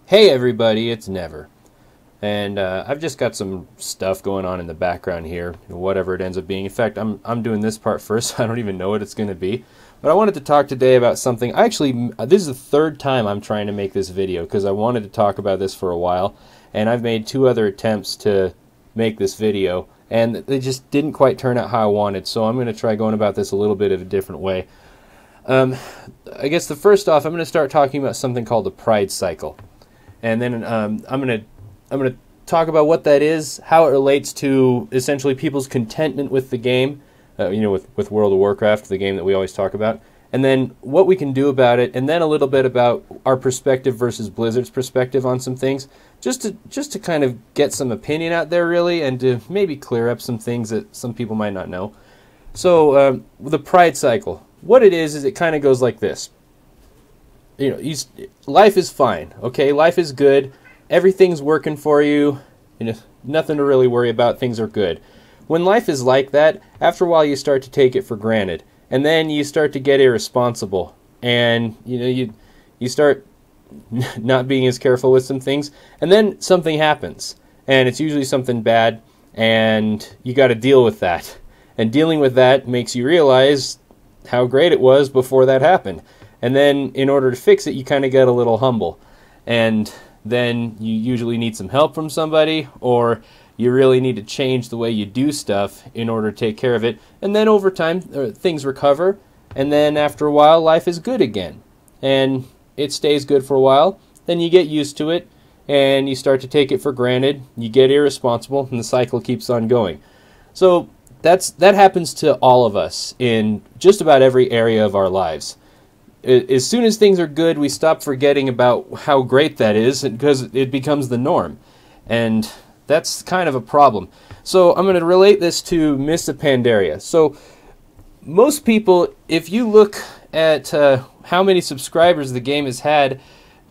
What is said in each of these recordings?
Hey everybody, it's Never. And I've just got some stuff going on in the background here, whatever it ends up being. In fact, I'm doing this part first, so I don't even know what it's going to be. But I wanted to talk today about something. Actually, this is the third time I'm trying to make this video, because I wanted to talk about this for a while. And I've made 2 other attempts to make this video, and they just didn't quite turn out how I wanted. So I'm going to try going about this a little bit of a different way. I guess first off, I'm going to start talking about something called the pride cycle. And then I'm gonna talk about what that is, how it relates to essentially people's contentment with the game, with World of Warcraft, the game that we always talk about, and then what we can do about it, and then a little bit about our perspective versus Blizzard's perspective on some things, just to kind of get some opinion out there, really, and to maybe clear up some things that some people might not know. So the pride cycle, what it is it kind of goes like this. Life is fine, okay? Life is good. Everything's working for you. Nothing to really worry about. Things are good. When life is like that, after a while you start to take it for granted. And then you start to get irresponsible. And, you start not being as careful with some things. And then something happens. And it's usually something bad. And you got to deal with that. And dealing with that makes you realize how great it was before that happened. And then, in order to fix it, you kind of get a little humble. And then you usually need some help from somebody, or you really need to change the way you do stuff in order to take care of it. And then over time, things recover. And then after a while, life is good again. And it stays good for a while. Then you get used to it, and you start to take it for granted. You get irresponsible, and the cycle keeps on going. So that happens to all of us in just about every area of our lives. As soon as things are good, we stop forgetting about how great that is, because it becomes the norm. And that's kind of a problem. So I'm going to relate this to Mists of Pandaria. So most people, if you look at how many subscribers the game has had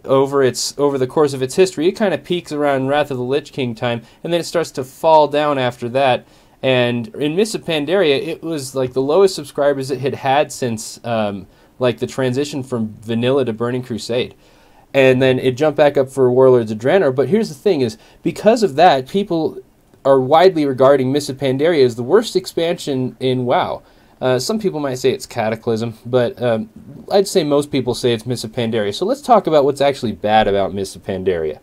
over the course of its history, it kind of peaks around Wrath of the Lich King time, and then it starts to fall down after that. And in Mists of Pandaria, it was like the lowest subscribers it had had since like the transition from Vanilla to Burning Crusade. And then it jumped back up for Warlords of Draenor. But here's the thing is, because of that, people are widely regarding Mists of Pandaria as the worst expansion in WoW. Some people might say it's Cataclysm, but I'd say most people say it's Mists of Pandaria. So let's talk about what's actually bad about Mists of Pandaria.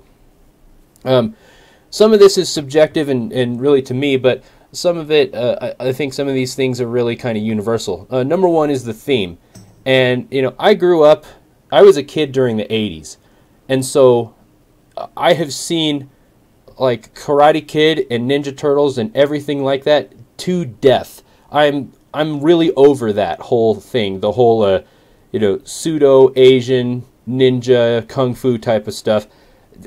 Some of this is subjective and really to me, but some of it, I think some of these things are really kind of universal. Number one is the theme. And, I was a kid during the 80s. And so I have seen, like, Karate Kid and Ninja Turtles and everything like that to death. I'm really over that whole thing. The whole, pseudo-Asian ninja kung fu type of stuff.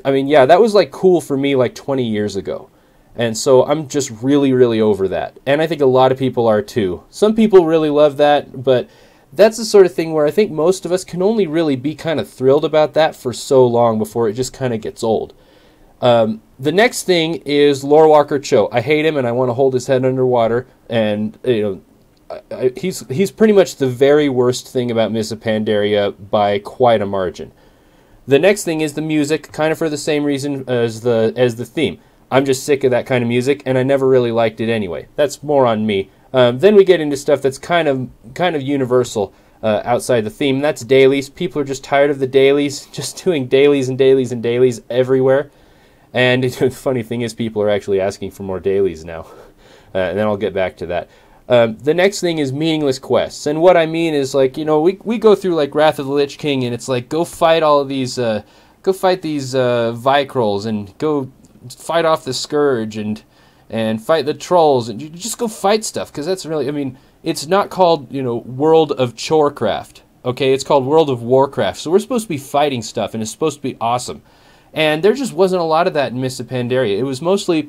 I mean, yeah, that was, like, cool for me, like, 20 years ago. And so I'm just really, really over that. And I think a lot of people are, too. Some people really love that, but that's the sort of thing where I think most of us can only really be kind of thrilled about that for so long before it just kind of gets old. The next thing is Lore Walker Cho. I hate him and I want to hold his head underwater. And, he's pretty much the very worst thing about Mists of Pandaria by quite a margin. The next thing is the music, kind of for the same reason as the theme. I'm just sick of that kind of music, and I never really liked it anyway. That's more on me. Then we get into stuff that's kind of universal outside the theme. That's dailies. People are just tired of the dailies, just doing dailies and dailies and dailies everywhere. And the funny thing is, people are actually asking for more dailies now. And then I'll get back to that. The next thing is meaningless quests. And what I mean is, like, we go through, like, Wrath of the Lich King, and it's like, go fight all of these, go fight these Vicrolls, and go fight off the Scourge, and fight the trolls, and you just go fight stuff, because that's really, I mean, it's not called, World of Chorecraft, okay? It's called World of Warcraft, so we're supposed to be fighting stuff, and it's supposed to be awesome. And there just wasn't a lot of that in Mists of Pandaria. It was mostly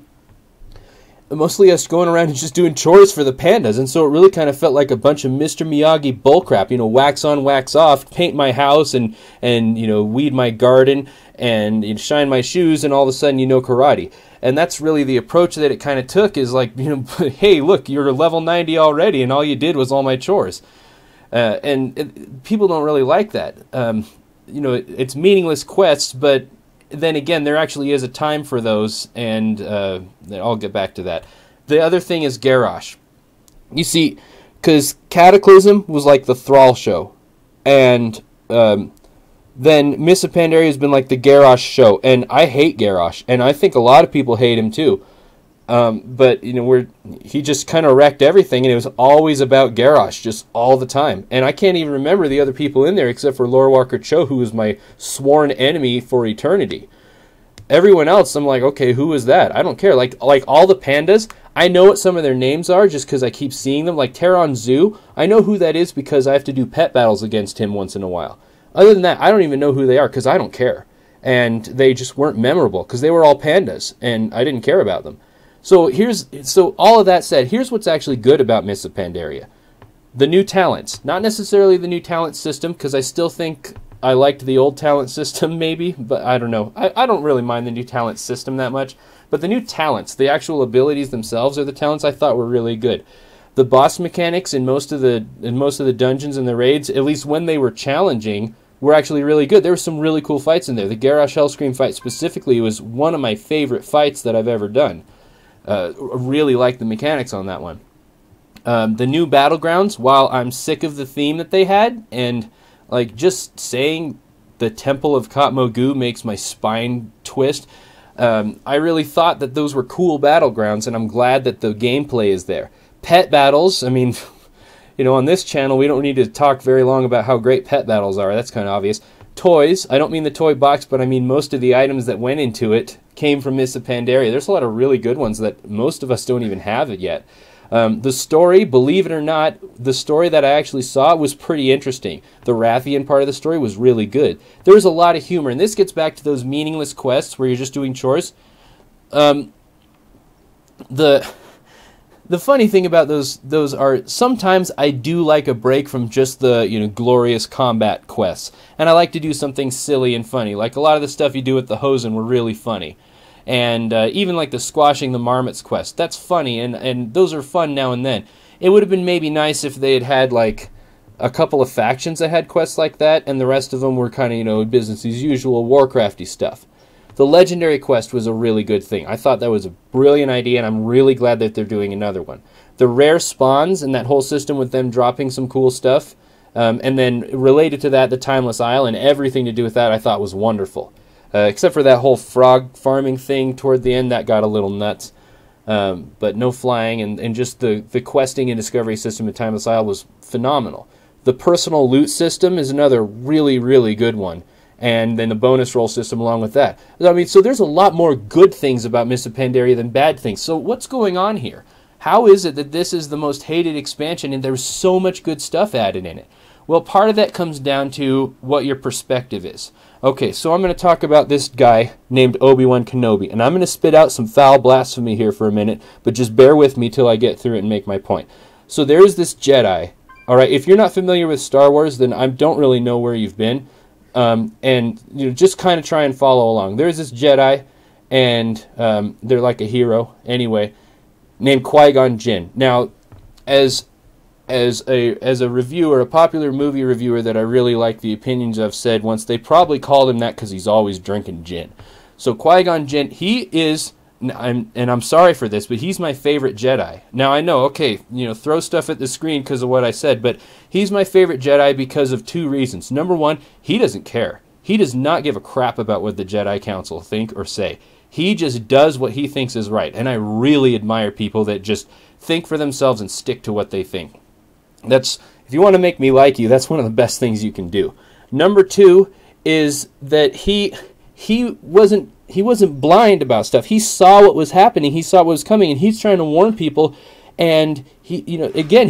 us going around and just doing chores for the pandas, and so it really kind of felt like a bunch of Mr. Miyagi bullcrap, wax on, wax off, paint my house, and weed my garden, and shine my shoes, and all of a sudden karate. And that's really the approach that it kind of took, is like, hey, look, you're level 90 already, and all you did was all my chores. And people don't really like that. It's meaningless quests, but then again, there actually is a time for those, and I'll get back to that. The other thing is Garrosh. You see, because Cataclysm was like the Thrall show, and then Mists of Pandaria has been like the Garrosh show, and I hate Garrosh, and I think a lot of people hate him too. But he just kind of wrecked everything, and it was always about Garrosh, just all the time. And I can't even remember the other people in there except for Lorewalker Cho, who was my sworn enemy for eternity. Everyone else, I'm like, okay, who is that? I don't care. Like all the pandas, I know what some of their names are just because I keep seeing them. Like Terran Zoo, I know who that is because I have to do pet battles against him once in a while. Other than that, I don't even know who they are because I don't care. And they just weren't memorable because they were all pandas, and I didn't care about them. So all of that said, here's what's actually good about Mists of Pandaria. The new talents. Not necessarily the new talent system, because I still think I liked the old talent system maybe, but I don't know. I don't really mind the new talent system that much. But the new talents, the actual abilities themselves are the talents I thought were really good. The boss mechanics in most of the dungeons and the raids, at least when they were challenging, were actually really good. There were some really cool fights in there. The Garrosh Hellscream fight specifically was one of my favorite fights that I've ever done. Really like the mechanics on that one. The new battlegrounds, while I'm sick of the theme that they had, and like just saying the Temple of Katmogu makes my spine twist, I really thought that those were cool battlegrounds, and I'm glad that the gameplay is there. Pet battles, I mean, on this channel we don't need to talk very long about how great pet battles are. That's kind of obvious. Toys, I don't mean the toy box, but I mean most of the items that went into it came from Mists of Pandaria. There's a lot of really good ones that most of us don't even have it yet. The story, believe it or not, the story that I actually saw was pretty interesting. The Rathian part of the story was really good. There was a lot of humor, and this gets back to those meaningless quests where you're just doing chores. The funny thing about those are sometimes I do like a break from just the glorious combat quests, and I like to do something silly and funny. Like a lot of the stuff you do with the Hosen were really funny, and even like the squashing the marmots quest, that's funny, and those are fun now and then. It would have been maybe nice if they had like a couple of factions that had quests like that, and the rest of them were kind of business as usual, Warcrafty stuff. The Legendary Quest was a really good thing. I thought that was a brilliant idea, and I'm really glad that they're doing another one. The rare spawns and that whole system with them dropping some cool stuff, and then related to that, the Timeless Isle and everything to do with that, I thought was wonderful. Except for that whole frog farming thing toward the end, that got a little nuts. But no flying, and just the questing and discovery system in Timeless Isle was phenomenal. The personal loot system is another really, really good one. And then the bonus roll system along with that. I mean, so there's a lot more good things about Mists of Pandaria than bad things. So what's going on here? How is it that this is the most hated expansion and there's so much good stuff added in it? Well, part of that comes down to what your perspective is. Okay, so I'm going to talk about this guy named Obi-Wan Kenobi, and I'm going to spit out some foul blasphemy here for a minute, but just bear with me till I get through it and make my point. So there is this Jedi. All right, if you're not familiar with Star Wars, then I don't really know where you've been. And just kind of try and follow along. There's this Jedi, and they're like a hero anyway, named Qui-Gon Jinn. Now, as a reviewer, a popular movie reviewer that I really like the opinions of, said once they probably called him that because he's always drinking gin. So Qui-Gon Jinn, he is, and I'm sorry for this, but he's my favorite Jedi. Now I know, okay, throw stuff at the screen because of what I said, but he's my favorite Jedi because of two reasons. Number one, he doesn't care. He does not give a crap about what the Jedi Council think or say. He just does what he thinks is right, and I really admire people that just think for themselves and stick to what they think. If you want to make me like you, that's one of the best things you can do. Number two is that he wasn't blind about stuff. He saw what was happening. He saw what was coming, and he's trying to warn people. And he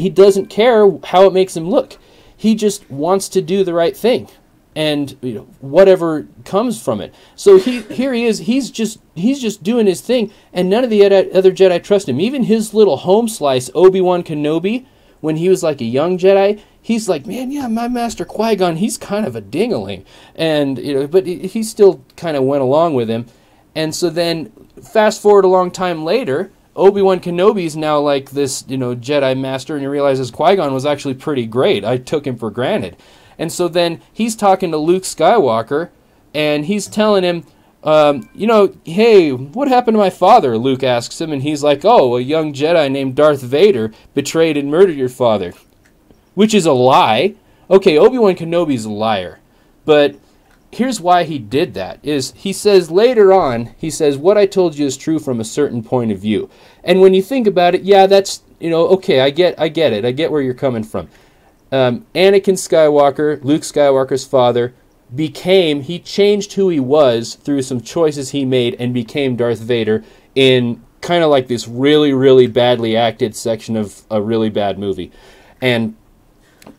doesn't care how it makes him look. He just wants to do the right thing, and whatever comes from it. So here he is. He's just doing his thing, and none of the other Jedi trust him. Even his little home slice, Obi-Wan Kenobi, when he was like a young Jedi, he's like, man, yeah, my master Qui-Gon, he's kind of a ding-a-ling. And, but he still kind of went along with him. And so then, fast forward a long time later, Obi-Wan Kenobi's now like this, Jedi master, and he realizes Qui-Gon was actually pretty great. I took him for granted. And so then, he's talking to Luke Skywalker, and he's telling him, hey, what happened to my father? Luke asks him, and he's like, oh, a young Jedi named Darth Vader betrayed and murdered your father. Which is a lie. Okay, Obi-Wan Kenobi's a liar. But here's why he did that, is he says later on, he says, what I told you is true from a certain point of view. And when you think about it, yeah, that's, okay, I get it. I get where you're coming from. Anakin Skywalker, Luke Skywalker's father, he changed who he was through some choices he made and became Darth Vader in kind of like this really, really badly acted section of a really bad movie. And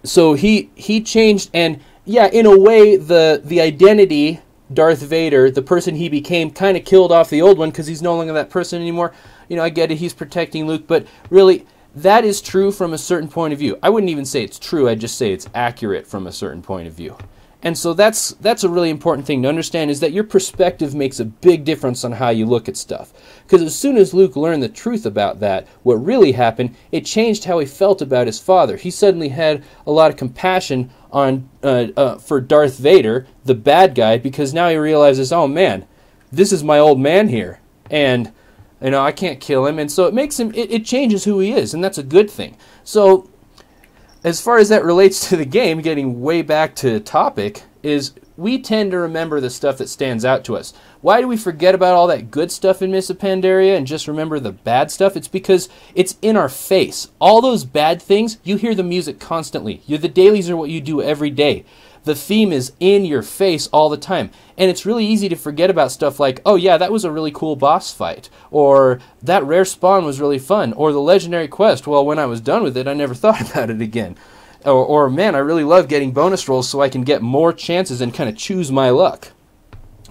so he changed, and yeah, in a way, the identity, Darth Vader, the person he became, kind of killed off the old one because he's no longer that person anymore. I get it, he's protecting Luke, but really, that is true from a certain point of view. I wouldn't even say it's true, I'd just say it's accurate from a certain point of view. And so that's a really important thing to understand, is that your perspective makes a big difference on how you look at stuff. Because as soon as Luke learned the truth about that, what really happened, it changed how he felt about his father. He suddenly had a lot of compassion for Darth Vader, the bad guy, because now he realizes, oh man, this is my old man here, and I can't kill him. And so it makes him, it changes who he is, and that's a good thing. So as far as that relates to the game, getting way back to topic, is we tend to remember the stuff that stands out to us. Why do we forget about all that good stuff in Mists of Pandaria and just remember the bad stuff? It's because it's in our face. All those bad things, you hear the music constantly. The dailies are what you do every day. The theme is in your face all the time. And it's really easy to forget about stuff like, oh yeah, that was a really cool boss fight. Or that rare spawn was really fun. Or the legendary quest, well, when I was done with it, I never thought about it again. Or man, I really love getting bonus rolls so I can get more chances and kind of choose my luck.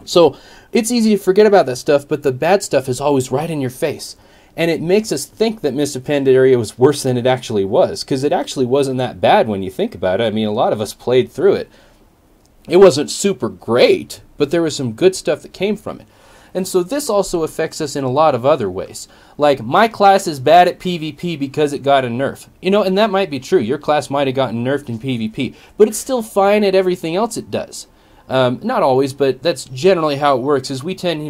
So it's easy to forget about that stuff, but the bad stuff is always right in your face. And it makes us think that Mists of Pandaria was worse than it actually was, because it actually wasn't that bad when you think about it. I mean, a lot of us played through it. It wasn't super great, but there was some good stuff that came from it. And so this also affects us in a lot of other ways. Like, my class is bad at PvP because it got a nerf. And that might be true. Your class might have gotten nerfed in PvP, but it's still fine at everything else it does. Not always, but that's generally how it works, is we tend,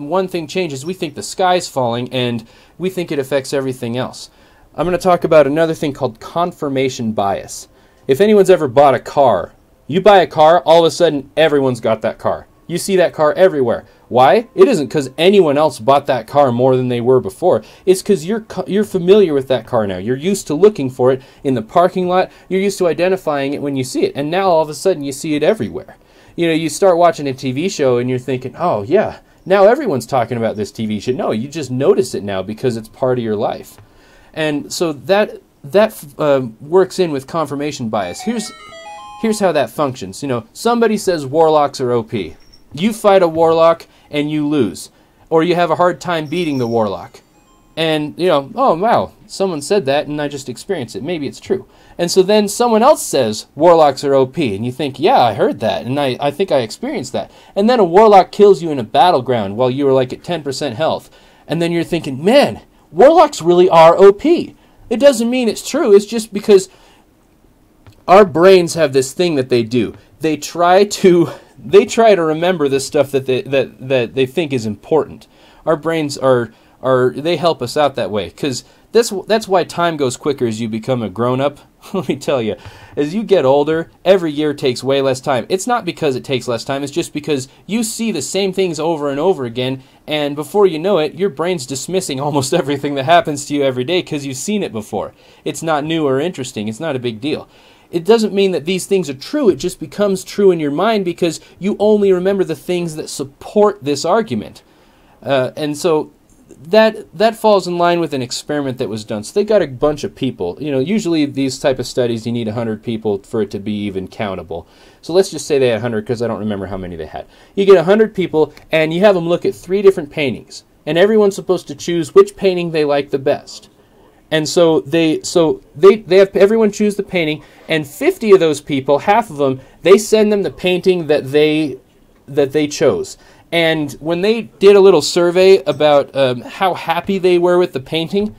one thing changes, we think the sky's falling, and we think it affects everything else. I'm going to talk about another thing called confirmation bias. If anyone's ever bought a car, you buy a car, all of a sudden, everyone's got that car. You see that car everywhere. Why? It isn't because anyone else bought that car more than they were before. It's because you're familiar with that car now. You're used to looking for it in the parking lot. You're used to identifying it when you see it. And now, all of a sudden, you see it everywhere. You start watching a TV show and you're thinking, oh yeah, now everyone's talking about this TV show. No, you just notice it now because it's part of your life. And so that works in with confirmation bias. Here's how that functions. Somebody says warlocks are OP. You fight a warlock and you lose. Or you have a hard time beating the warlock. And, oh wow, someone said that and I just experienced it. Maybe it's true. And so then someone else says warlocks are OP, and you think, yeah, I heard that, and I think I experienced that. And then a warlock kills you in a battleground while you were like at 10% health. And then you're thinking, man, warlocks really are OP. It doesn't mean it's true. It's just because our brains have this thing that they do. They try to remember the stuff that they think is important. Our brains they help us out that way, because that's why time goes quicker as you become a grown-up. Let me tell you, as you get older, every year takes way less time. It's not because it takes less time, it's just because you see the same things over and over again, and before you know it, your brain's dismissing almost everything that happens to you every day because you've seen it before. It's not new or interesting, it's not a big deal. It doesn't mean that these things are true, it just becomes true in your mind because you only remember the things that support this argument. And so that falls in line with an experiment that was done. So they got a bunch of people. Usually these type of studies, you need 100 people for it to be even countable. So let's just say they had 100 because I don't remember how many they had. You get 100 people and you have them look at 3 different paintings. And everyone's supposed to choose which painting they like the best. And so they have everyone choose the painting, and 50 of those people, half of them, they send them the painting that they chose. And when they did a little survey about how happy they were with the painting,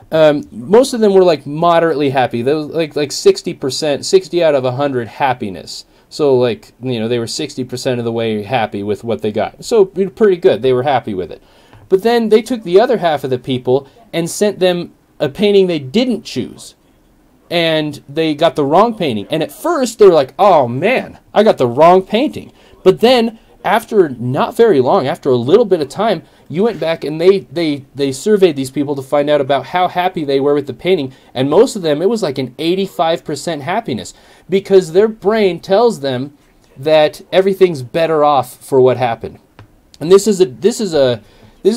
most of them were like moderately happy. They were like 60%, 60 out of 100 happiness So, like, you know, they were 60% of the way happy with what they got. So, pretty good. They were happy with it. But then they took the other half of the people and sent them a painting they didn't choose. And they got the wrong painting. And at first, they were like, oh, man, I got the wrong painting. But then, after not very long, after a little bit of time, you went back and they surveyed these people to find out about how happy they were with the painting. And most of them, it was like an 85% happiness. Because their brain tells them that everything's better off for what happened. And this is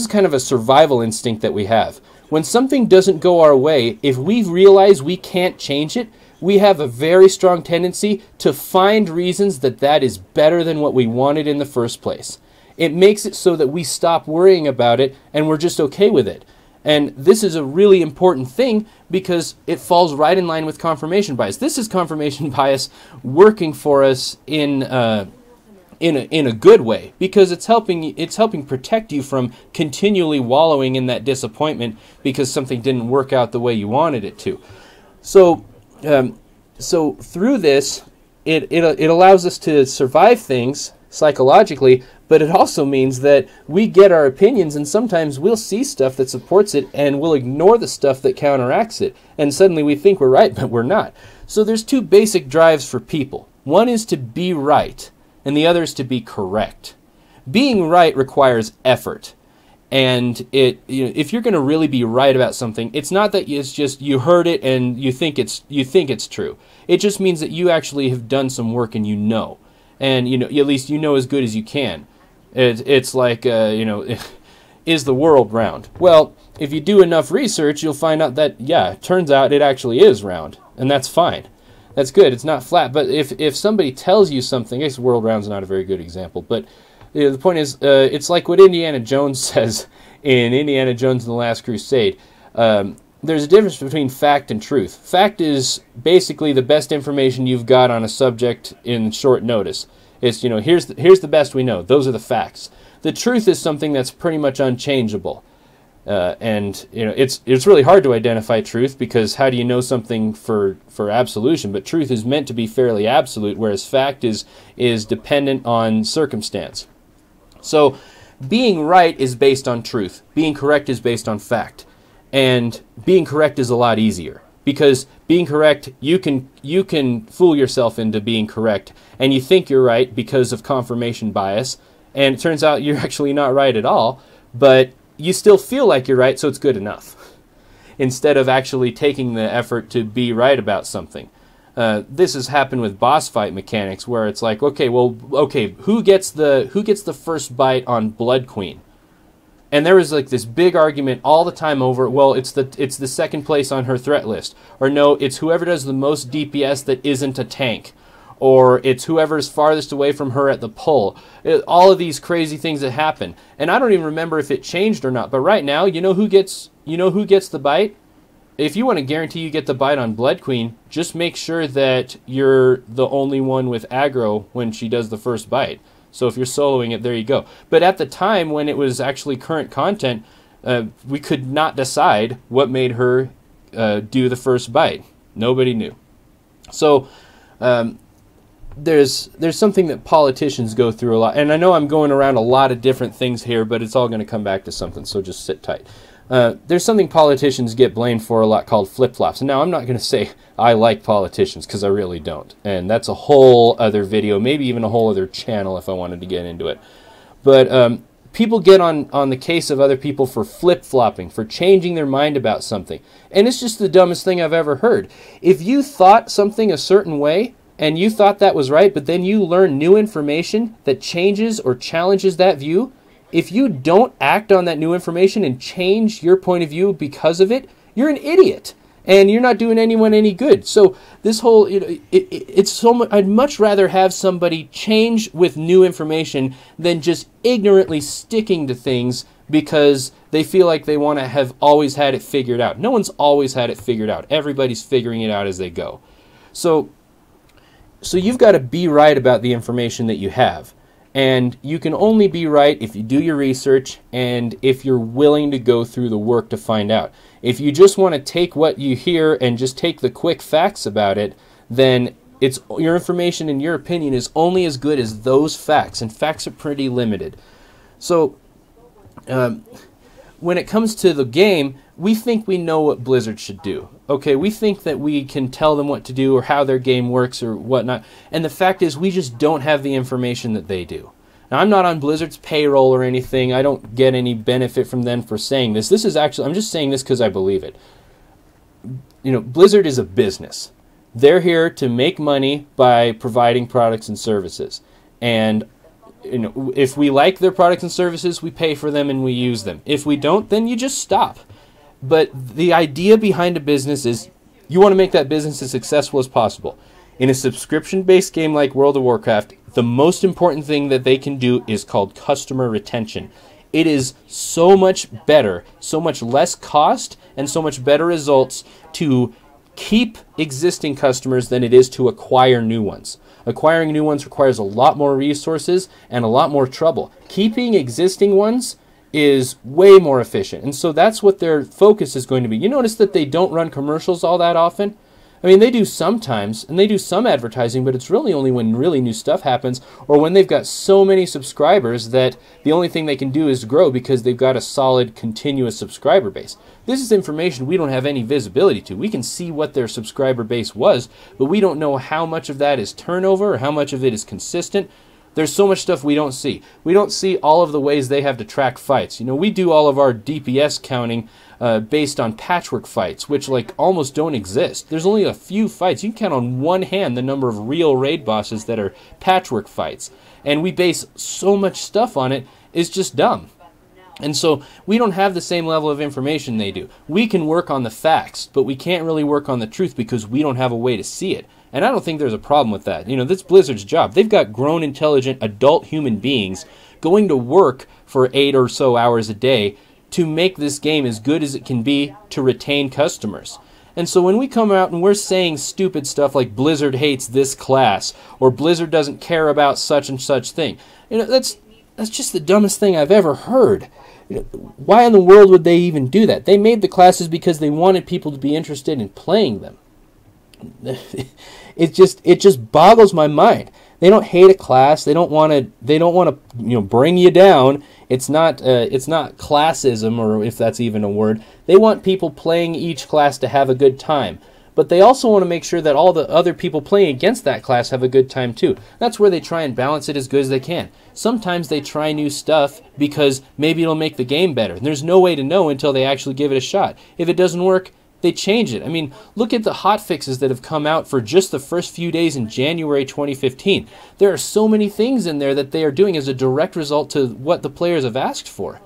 kind of a survival instinct that we have. When something doesn't go our way, if we realize we can't change it, we have a very strong tendency to find reasons that that is better than what we wanted in the first place. It makes it so that we stop worrying about it and we're just okay with it. And this is a really important thing because it falls right in line with confirmation bias. This is confirmation bias working for us in a good way, because it's helping protect you from continually wallowing in that disappointment because something didn't work out the way you wanted it to. So through this, it allows us to survive things psychologically, but it also means that we get our opinions, and sometimes we'll see stuff that supports it and we'll ignore the stuff that counteracts it, and suddenly we think we're right, but we're not. So there's two basic drives for people. One is to be right, and the other is to be correct. Being right requires effort. And if you're going to really be right about something, it's not that it's just you heard it and you think it's true. It just means that you actually have done some work and you know. And at least you know as good as you can. It's like is the world round? Well, if you do enough research, you'll find out that it turns out it actually is round, and that's fine. That's good. It's not flat. But if somebody tells you something, I guess world round's not a very good example, but the point is, it's like what Indiana Jones says in Indiana Jones and the Last Crusade. There's a difference between fact and truth. Fact is basically the best information you've got on a subject in short notice. It's, here's the best we know. Those are the facts. The truth is something that's pretty much unchangeable. And it's really hard to identify truth, because how do you know something for absolution? But truth is meant to be fairly absolute, whereas fact is dependent on circumstance. So being right is based on truth. Being correct is based on fact. And being correct is a lot easier, because being correct, you can fool yourself into being correct, and you think you're right because of confirmation bias, and it turns out you're actually not right at all, but you still feel like you're right, so it's good enough, instead of actually taking the effort to be right about something. This has happened with boss fight mechanics, where it's like, okay, who gets the first bite on Blood Queen? And there was like this big argument all the time over, well, it's the second place on her threat list, or no, it's whoever does the most DPS that isn't a tank, or it's whoever's farthest away from her at the pull. All of these crazy things that happen, and I don't even remember if it changed or not. But right now, you know who gets the bite? If you want to guarantee you get the bite on Blood Queen, just make sure that you're the only one with aggro when she does the first bite. So if you're soloing it, there you go. But at the time when it was actually current content, we could not decide what made her do the first bite. Nobody knew. So there's something that politicians go through a lot. And I know I'm going around a lot of different things here, but it's all going to come back to something, so just sit tight. There's something politicians get blamed for a lot called flip-flops. And now I'm not going to say I like politicians, because I really don't. And that's a whole other video, maybe even a whole other channel if I wanted to get into it. But people get on the case of other people for flip-flopping, for changing their mind about something. And it's just the dumbest thing I've ever heard. If you thought something a certain way, and you thought that was right, but then you learn new information that changes or challenges that view, if you don't act on that new information and change your point of view because of it, you're an idiot, and you're not doing anyone any good. So this whole, it's so much, I'd much rather have somebody change with new information than just ignorantly sticking to things because they feel like they want to have always had it figured out. No one's always had it figured out. Everybody's figuring it out as they go. So you've got to be right about the information that you have. And you can only be right if you do your research and if you're willing to go through the work to find out. If you just want to take what you hear and just take the quick facts about it, then It's your information and your opinion is only as good as those facts, and facts are pretty limited. So when it comes to the game, we think we know what Blizzard should do. Okay, we think that we can tell them what to do or how their game works or whatnot. And the fact is, we just don't have the information that they do. Now, I'm not on Blizzard's payroll or anything. I don't get any benefit from them for saying this. This is actually, I'm just saying this because I believe it. You know, Blizzard is a business. They're here to make money by providing products and services. And you know, if we like their products and services, we pay for them and we use them. If we don't, then you just stop. But the idea behind a business is you want to make that business as successful as possible. In a subscription-based game like World of Warcraft, the most important thing that they can do is called customer retention. It is so much better, so much less cost, and so much better results to keep existing customers than it is to acquire new ones. Acquiring new ones requires a lot more resources and a lot more trouble. Keeping existing ones is way more efficient. And so that's what their focus is going to be. You notice that they don't run commercials all that often? I mean, they do sometimes, and they do some advertising, but it's really only when really new stuff happens or when they've got so many subscribers that the only thing they can do is grow because they've got a solid, continuous subscriber base. This is information we don't have any visibility to. We can see what their subscriber base was, but we don't know how much of that is turnover or how much of it is consistent. There's so much stuff we don't see. We don't see all of the ways they have to track fights. You know, we do all of our DPS counting based on patchwork fights, which like almost don't exist. There's only a few fights. You can count on one hand the number of real raid bosses that are patchwork fights. And we base so much stuff on it, it's just dumb. And so we don't have the same level of information they do. We can work on the facts, but we can't really work on the truth because we don't have a way to see it. And I don't think there's a problem with that. You know, that's Blizzard's job. They've got grown, intelligent, adult human beings going to work for 8 or so hours a day to make this game as good as it can be to retain customers. And so when we come out and we're saying stupid stuff like Blizzard hates this class or Blizzard doesn't care about such and such thing, you know, that's just the dumbest thing I've ever heard. You know, why in the world would they even do that? They made the classes because they wanted people to be interested in playing them. It just boggles my mind. They don't hate a class. They don't want to bring you down. It's not classism, or if that's even a word. They want people playing each class to have a good time. But they also want to make sure that all the other people playing against that class have a good time too. That's where they try and balance it as good as they can. Sometimes they try new stuff because maybe it'll make the game better. And there's no way to know until they actually give it a shot. If it doesn't work, they change it. I mean, look at the hotfixes that have come out for just the first few days in January 2015. There are so many things in there that they are doing as a direct result to what the players have asked for.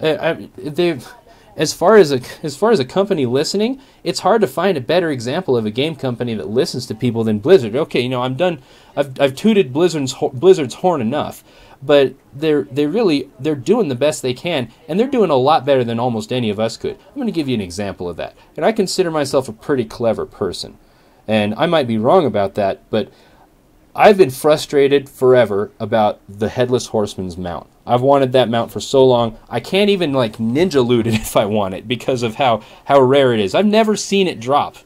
As far as a company listening, it's hard to find a better example of a game company that listens to people than Blizzard. Okay, you know, I'm done. I've tooted Blizzard's horn enough, but they're doing the best they can, and they're doing a lot better than almost any of us could. I'm going to give you an example of that. And I consider myself a pretty clever person, and I might be wrong about that, but I've been frustrated forever about the Headless Horseman's mount. I've wanted that mount for so long. I can't even like ninja loot it if I want it because of how rare it is. I've never seen it drop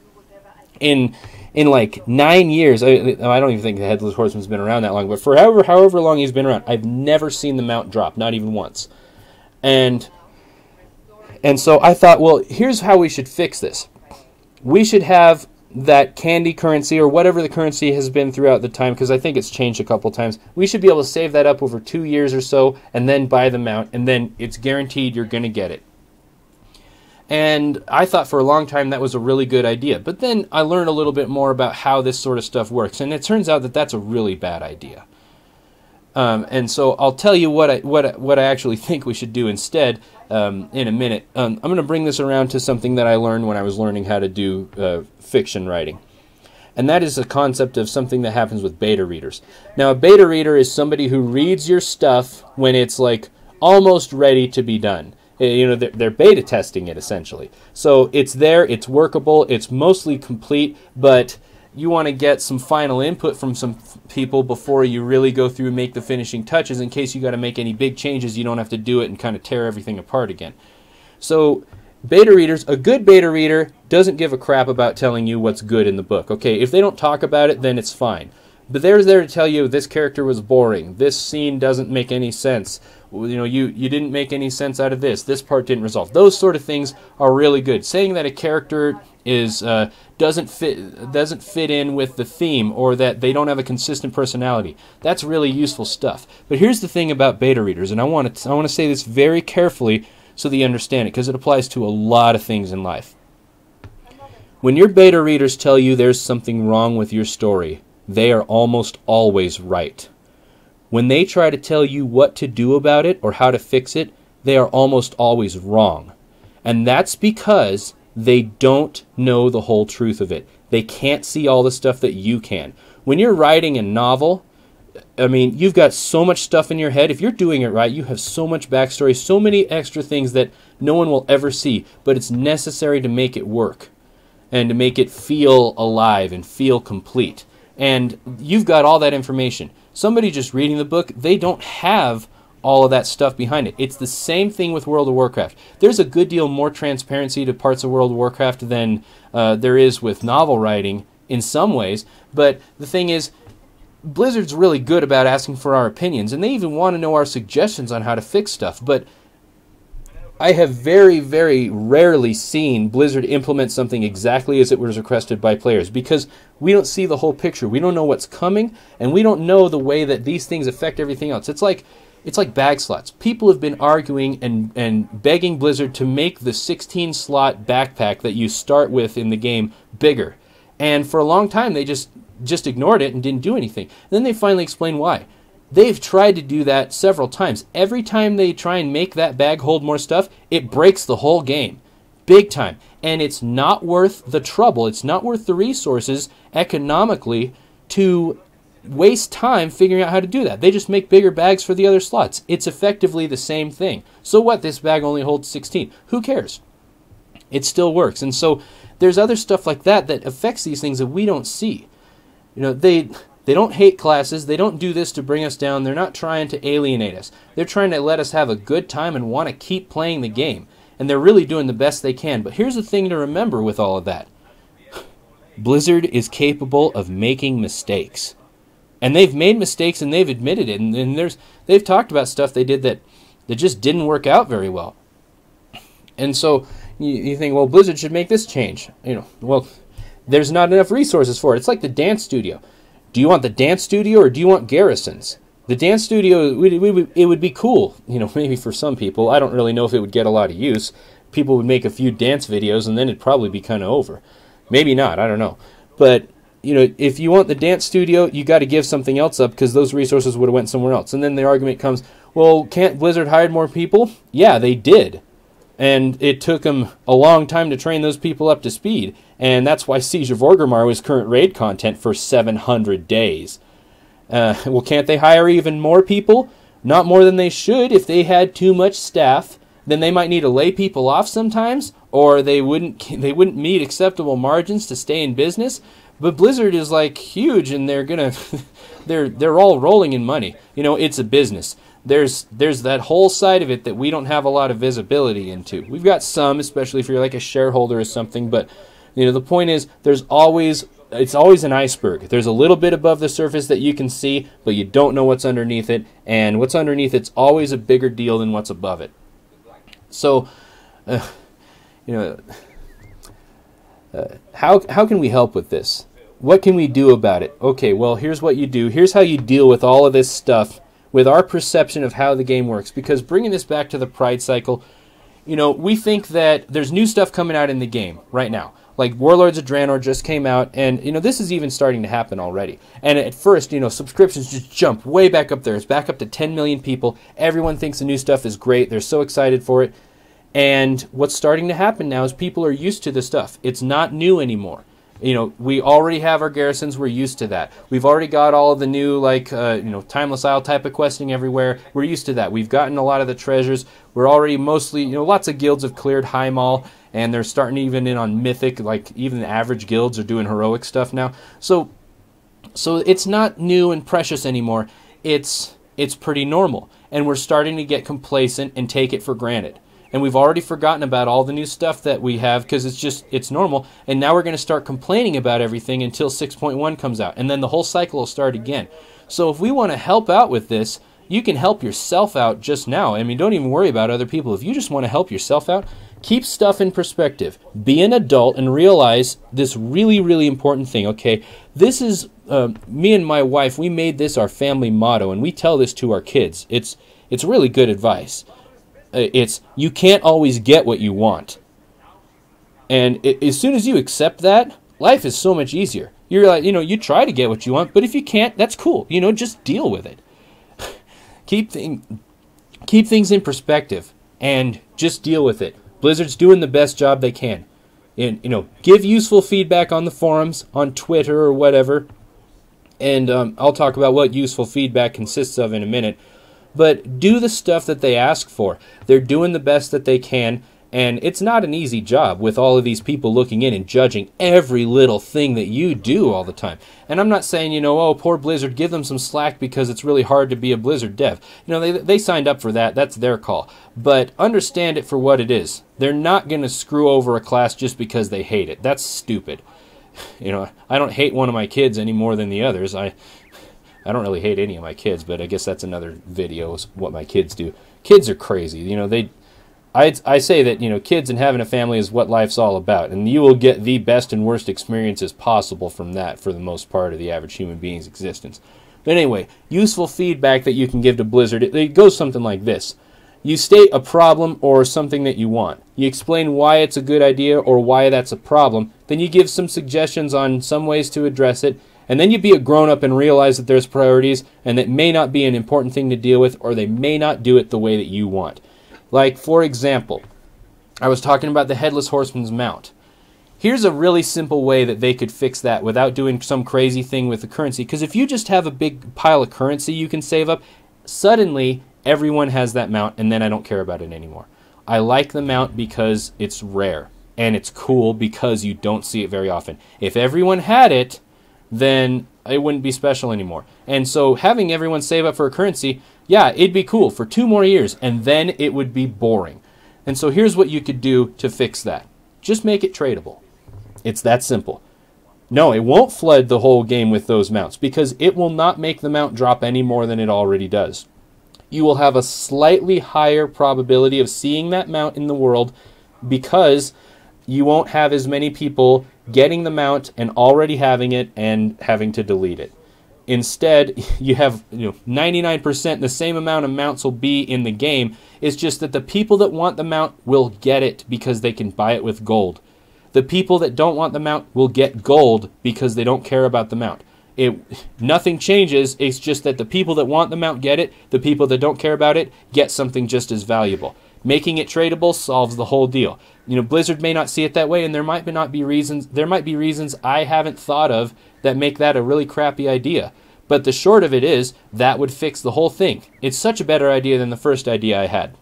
in like 9 years. I don't even think the Headless Horseman's been around that long, but for however long he's been around, I've never seen the mount drop, not even once. And so I thought, well, here's how we should fix this. We should have that candy currency or whatever the currency has been throughout the time, because I think it's changed a couple times. We should be able to save that up over 2 years or so and then buy the mount, and then it's guaranteed you're going to get it. And I thought for a long time that was a really good idea. But then I learned a little bit more about how this sort of stuff works, and it turns out that that's a really bad idea. And so I'll tell you what I actually think we should do instead in a minute. I'm going to bring this around to something that I learned when I was learning how to do fiction writing. And that is the concept of something that happens with beta readers. Now, a beta reader is somebody who reads your stuff when it's like almost ready to be done. You know, they're beta testing it essentially. So it's there, it's workable, it's mostly complete, but you want to get some final input from some people before you really go through and make the finishing touches. In case you got to make any big changes, you don't have to do it and kind of tear everything apart again. So beta readers, a good beta reader doesn't give a crap about telling you what's good in the book. Okay, if they don't talk about it, then it's fine. But they're there to tell you this character was boring, this scene doesn't make any sense, you know, you didn't make any sense out of this part didn't resolve. Those sort of things are really good. Saying that a character is doesn't fit in with the theme, or that they don't have a consistent personality, that's really useful stuff. But here's the thing about beta readers, and I want to say this very carefully so that you understand it, because it applies to a lot of things in life. When your beta readers tell you there's something wrong with your story, they are almost always right. When they try to tell you what to do about it or how to fix it, they are almost always wrong. And that's because they don't know the whole truth of it. They can't see all the stuff that you can. When you're writing a novel, I mean, you've got so much stuff in your head. If you're doing it right, you have so much backstory, so many extra things that no one will ever see, but it's necessary to make it work and to make it feel alive and feel complete. And you've got all that information. Somebody just reading the book, they don't have all of that stuff behind it. It's the same thing with World of Warcraft. There's a good deal more transparency to parts of World of Warcraft than there is with novel writing in some ways. But the thing is, Blizzard's really good about asking for our opinions, and they even want to know our suggestions on how to fix stuff. But I have very, very rarely seen Blizzard implement something exactly as it was requested by players, because we don't see the whole picture. We don't know what's coming, and we don't know the way that these things affect everything else. It's like bag slots. People have been arguing and begging Blizzard to make the 16-slot backpack that you start with in the game bigger. And for a long time, they just ignored it and didn't do anything. And then they finally explained why. They've tried to do that several times. Every time they try and make that bag hold more stuff, it breaks the whole game. Big time. And it's not worth the trouble. It's not worth the resources economically to waste time figuring out how to do that. They just make bigger bags for the other slots. It's effectively the same thing. So what? This bag only holds 16. Who cares? It still works. And so there's other stuff like that that affects these things that we don't see. You know, they don't hate classes. They don't do this to bring us down. They're not trying to alienate us. They're trying to let us have a good time and want to keep playing the game. And they're really doing the best they can. But here's the thing to remember with all of that. Blizzard is capable of making mistakes. And they've made mistakes and they've admitted it. And they've talked about stuff they did that just didn't work out very well. And so you think, well, Blizzard should make this change. You know, well, there's not enough resources for it. It's like the dance studio. Do you want the dance studio or do you want garrisons? The dance studio, it would be cool, you know, maybe for some people. I don't really know if it would get a lot of use. People would make a few dance videos and then it'd probably be kind of over. Maybe not, I don't know. But, you know, if you want the dance studio, you got to give something else up because those resources would have went somewhere else. And then the argument comes, well, can't Blizzard hire more people? Yeah, they did. And it took them a long time to train those people up to speed. And that's why Siege of Orgrimmar was current raid content for 700 days. Well, can't they hire even more people? Not more than they should. If they had too much staff, then they might need to lay people off sometimes, or they wouldn't meet acceptable margins to stay in business. But Blizzard is like huge, and they're all rolling in money. You know, it's a business. There's that whole side of it that we don't have a lot of visibility into. We've got some, especially if you're like a shareholder or something, but you know, the point is it's always an iceberg. There's a little bit above the surface that you can see, but you don't know what's underneath it, and what's underneath it's always a bigger deal than what's above it. So, how can we help with this? What can we do about it? Okay, well, here's what you do. Here's how you deal with all of this stuff with our perception of how the game works. Because bringing this back to the Pride cycle, you know, we think that there's new stuff coming out in the game right now. Like Warlords of Draenor just came out, and, you know, this is even starting to happen already. And at first, you know, subscriptions just jump way back up there. It's back up to 10 million people. Everyone thinks the new stuff is great. They're so excited for it. And what's starting to happen now is people are used to the stuff. It's not new anymore. You know, we already have our garrisons. We're used to that. We've already got all of the new, like, you know, Timeless Isle type of questing everywhere. We're used to that. We've gotten a lot of the treasures. We're already mostly, you know, lots of guilds have cleared High Mall, and they're starting even in on Mythic. Like, even the average guilds are doing heroic stuff now. So it's not new and precious anymore. It's pretty normal. And we're starting to get complacent and take it for granted. and we've already forgotten about all the new stuff that we have because it's normal, and now we're going to start complaining about everything until 6.1 comes out, and then the whole cycle will start again. So if we want to help out with this, you can help yourself out just now. I mean, don't even worry about other people. If you just want to help yourself out, keep stuff in perspective. Be an adult and realize this really, really important thing, okay? This is, me and my wife, we made this our family motto, and we tell this to our kids. It's really good advice. It's, you can't always get what you want. And as soon as you accept that, life is so much easier. You're like, you try to get what you want, but if you can't, that's cool. Just deal with it. Keep things in perspective and just deal with it. Blizzard's doing the best job they can. And, give useful feedback on the forums, on Twitter or whatever. And I'll talk about what useful feedback consists of in a minute. But do the stuff that they ask for. They're doing the best that they can. And it's not an easy job with all of these people looking in and judging every little thing that you do all the time. And I'm not saying, oh, poor Blizzard, give them some slack because it's really hard to be a Blizzard dev. They signed up for that. That's their call. But understand it for what it is. They're not going to screw over a class just because they hate it. That's stupid. I don't hate one of my kids any more than the others. I don't really hate any of my kids, but I guess that's another video, is what my kids do. Kids are crazy. I say that, kids and having a family is what life's all about, and you will get the best and worst experiences possible from that for the most part of the average human being's existence. But anyway, useful feedback that you can give to Blizzard, it goes something like this. You state a problem or something that you want. You explain why it's a good idea or why that's a problem. Then you give some suggestions on some ways to address it, and then you be a grown-up and realize that there's priorities, and that may not be an important thing to deal with, or they may not do it the way that you want. Like, for example, I was talking about the Headless Horseman's mount. Here's a really simple way that they could fix that without doing some crazy thing with the currency. Because if you just have a big pile of currency you can save up, suddenly everyone has that mount, and then I don't care about it anymore. I like the mount because it's rare, and it's cool because you don't see it very often. If everyone had it, then it wouldn't be special anymore. And so having everyone save up for a currency, yeah, it'd be cool for 2 more years, and then it would be boring. And so here's what you could do to fix that. Just make it tradable. It's that simple. No, it won't flood the whole game with those mounts, because it will not make the mount drop any more than it already does. You will have a slightly higher probability of seeing that mount in the world because you won't have as many people getting the mount and already having it and having to delete it. Instead, you have 99% the same amount of mounts will be in the game. It's just that the people that want the mount will get it because they can buy it with gold. The people that don't want the mount will get gold because they don't care about the mount. Nothing changes. It's just that the people that want the mount get it. The people that don't care about it get something just as valuable. Making it tradable solves the whole deal. Blizzard may not see it that way, and there might be reasons I haven't thought of that make that a really crappy idea. But the short of it is, that would fix the whole thing. It's such a better idea than the first idea I had.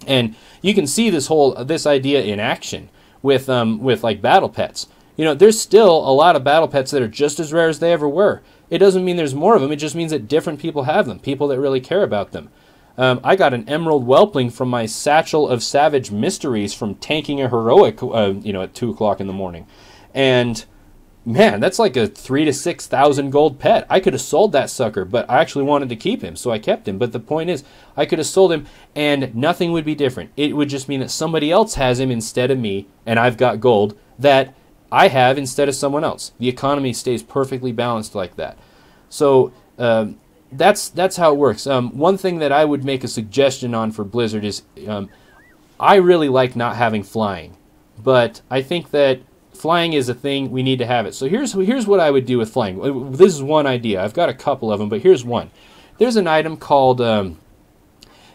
And you can see this idea in action with like battle pets. There's still a lot of battle pets that are just as rare as they ever were. It doesn't mean there's more of them. It just means that different people have them, people that really care about them. I got an Emerald Whelpling from my Satchel of Savage Mysteries from tanking a heroic, at 2 o'clock in the morning. And, man, that's like a 3,000 to 6,000 gold pet. I could have sold that sucker, but I actually wanted to keep him, so I kept him. But the point is, I could have sold him, and nothing would be different. It would just mean that somebody else has him instead of me, and I've got gold that I have instead of someone else. The economy stays perfectly balanced like that. So, that's how it works. One thing that I would make a suggestion on for Blizzard is I really like not having flying, but I think that flying is a thing. We need to have it. So here's what I would do with flying. This is one idea. I've got a couple of them, but here's one. There's an item called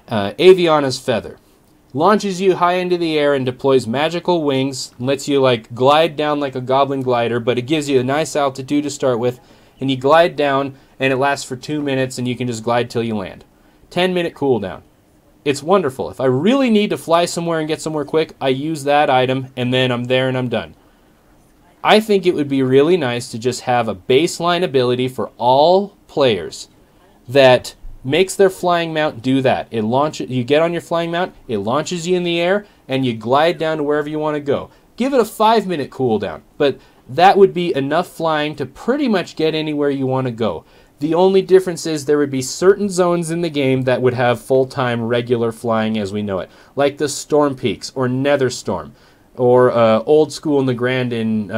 Aviana's Feather. Launches you high into the air and deploys magical wings, lets you like glide down like a goblin glider, but it gives you a nice altitude to start with, and you glide down, and it lasts for 2 minutes, and you can just glide till you land. 10-minute cooldown. It's wonderful. If I really need to fly somewhere and get somewhere quick, I use that item, and then I'm there and I'm done. I think it would be really nice to just have a baseline ability for all players that makes their flying mount do that. You get on your flying mount, it launches you in the air, and you glide down to wherever you want to go. Give it a 5-minute cooldown, but that would be enough flying to pretty much get anywhere you want to go. The only difference is there would be certain zones in the game that would have full-time regular flying as we know it, like the Storm Peaks or Netherstorm, or Old School in the Grand in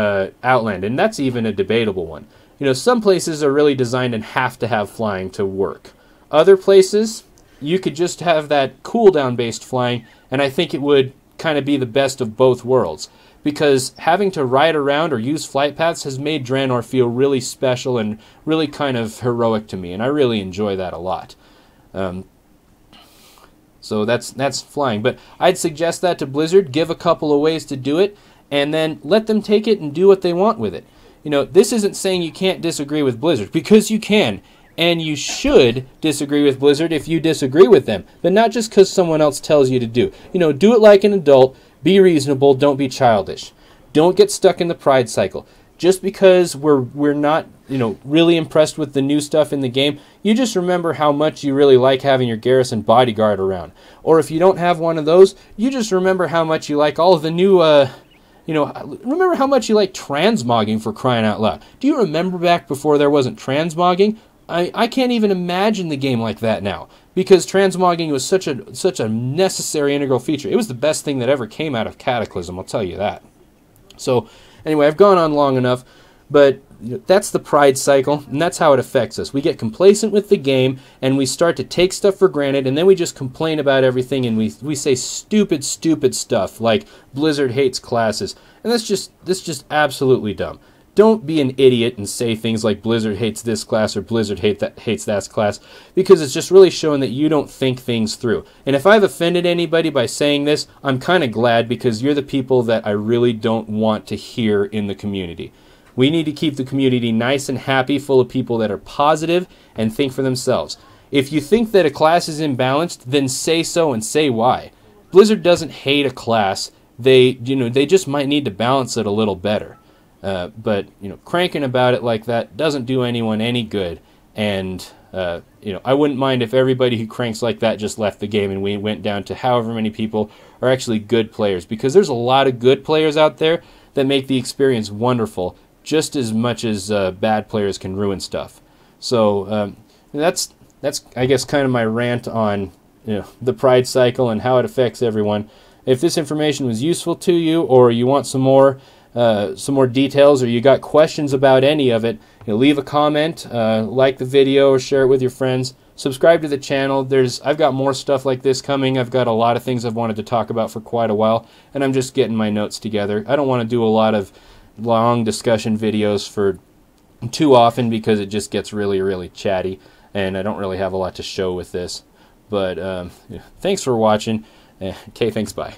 Outland, and that's even a debatable one. You know, some places are really designed and have to have flying to work. Other places, you could just have that cooldown-based flying, and I think it would kind of be the best of both worlds. Because having to ride around or use flight paths has made Draenor feel really special and really kind of heroic to me, and I really enjoy that a lot. So that's flying. But I'd suggest that to Blizzard, give a couple of ways to do it, and then let them take it and do what they want with it. You know, this isn't saying you can't disagree with Blizzard, because you can. And you should disagree with Blizzard if you disagree with them, but not just because someone else tells you to do. You know, do it like an adult, be reasonable, don't be childish. Don't get stuck in the pride cycle. Just because we're not, you know, really impressed with the new stuff in the game, you just remember how much you really like having your Garrison bodyguard around. Or if you don't have one of those, you just remember how much you like all of the new, you know, remember how much you like transmogging, for crying out loud. Do you remember back before there wasn't transmogging? I can't even imagine the game like that now, because transmogging was such a necessary integral feature. It was the best thing that ever came out of Cataclysm, I'll tell you that. So anyway, I've gone on long enough, but that's the pride cycle, and that's how it affects us. We get complacent with the game, and we start to take stuff for granted, and then we just complain about everything, and we say stupid stuff like Blizzard hates classes, and that's just absolutely dumb. Don't be an idiot and say things like Blizzard hates this class or Blizzard hates that class, because it's just really showing that you don't think things through. And if I've offended anybody by saying this, I'm kind of glad, because you're the people that I really don't want to hear in the community. We need to keep the community nice and happy, full of people that are positive and think for themselves. If you think that a class is imbalanced, then say so and say why. Blizzard doesn't hate a class. They just might need to balance it a little better. But cranking about it like that doesn't do anyone any good, and I wouldn't mind if everybody who cranks like that just left the game and we went down to however many people are actually good players, because there's a lot of good players out there that make the experience wonderful, just as much as bad players can ruin stuff. So that's I guess kind of my rant on the pride cycle and how it affects everyone. If this information was useful to you, or you want some more details, or you got questions about any of it, leave a comment, like the video, or share it with your friends. Subscribe to the channel. I've got more stuff like this coming. I've got a lot of things I've wanted to talk about for quite a while, and I'm just getting my notes together. I don't want to do a lot of long discussion videos for too often, because it just gets really, really chatty, and I don't really have a lot to show with this. But thanks for watching. Okay, thanks, bye.